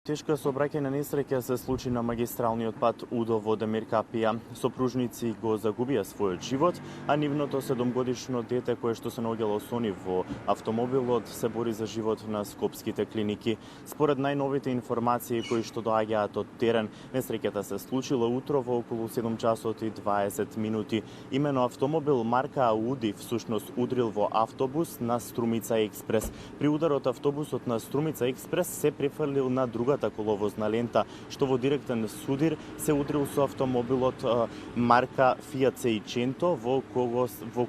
Тешка сообраќајна несреќа се случи на магистралниот пат Удо во Демир-Капија. Сопружници го загубија својот живот, а нивното 7-годишно дете кое што се наоѓало со нив во автомобилот се бори за живот на скопските клиники. Според најновите информации кои што доаѓаат од терен, несреќата се случила утро во околу 7 часот и 20 минути. Имено автомобил марка Ауди всушност удрил во автобус на Струмица Експрес. При ударот автобусот на Струмица Експрес се префрлил на другата коловозна лента, што во директен судир се удрил со автомобилот марка Fiat Seicento во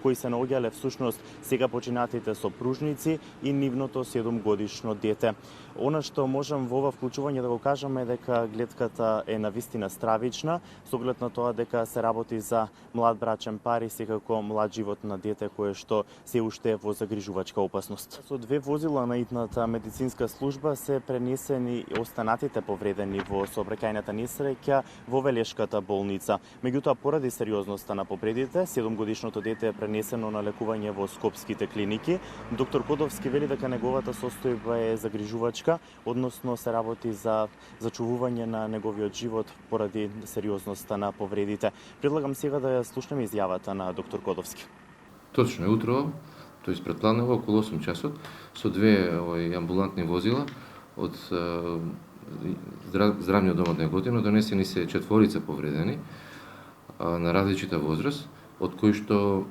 кој се наоѓале всушност сега починатите сопружници и нивното 7-годишно дете. Она што можам во ова вклучување да го кажам е дека гледката е навистина стравична, со оглед на тоа дека се работи за млад брачен пар и секако млад живот на дете кое што се уште е во загрижувачка опасност. Со две возила на итната медицинска служба се пренесени останатите повредени во сообраќајната несреќа во Велешката болница. Меѓутоа, поради сериозноста на повредите, 7-годишното дете е пренесено на лекување во скопските клиники. Доктор Кодовски вели дека неговата состојба е загрижувачка, односно се работи за зачувување на неговиот живот поради сериозноста на повредите. Предлагам сега да ја слушнеме изјавата на доктор Кодовски. Точно утро, тој предпланува околу 8 часот со две амбулантни возила од здравниот дом од Неготино донесени се 4 повредени на различита возраст, од кои што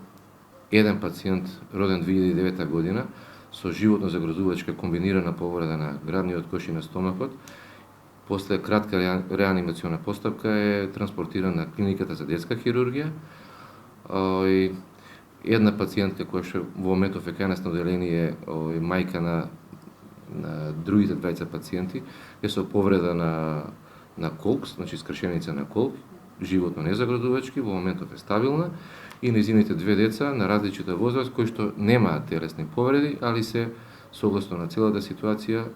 еден пациент роден 2009 година со животно загрозувачка комбинирана повреда на градниот кош и на стомакот, после кратка реанимациона постапка е транспортиран на клиниката за детска хирургија. Една пациентка која што во моментов е кај нас на оделение мајка на другите двајца пациенти е со повреда на колк, значи скршеница на колк, животно незагрозувачки, во моментов е стабилна, и нејзините две деца на различита возраст кои што немаат телесни повреди, али се согласно на целата ситуација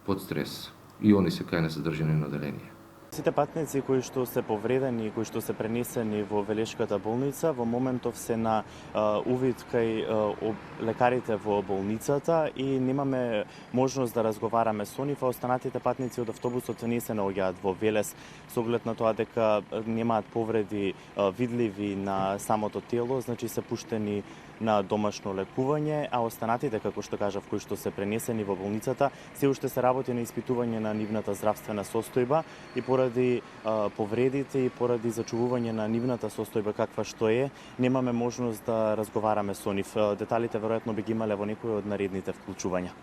под стрес. И они се кај нас задржани на оделение. Сите патници кои што се повредени, кои што се пренесени во Велешката болница, во моментов се на увид кај лекарите во болницата и немаме можност да разговараме со нив, а останатите патници од автобусот не се наоѓаат во Велес, со оглед на тоа дека немаат повреди видливи на самото тело, значи се пуштени на домашно лекување, а останатите, како што кажав, кои што се пренесени во болницата, се уште се работи на испитување на нивната здравствена состојба и поради повредите и поради зачувување на нивната состојба каква што е, немаме можност да разговараме со нив. Деталите веројатно би ги имале во некој од наредните вклучувања.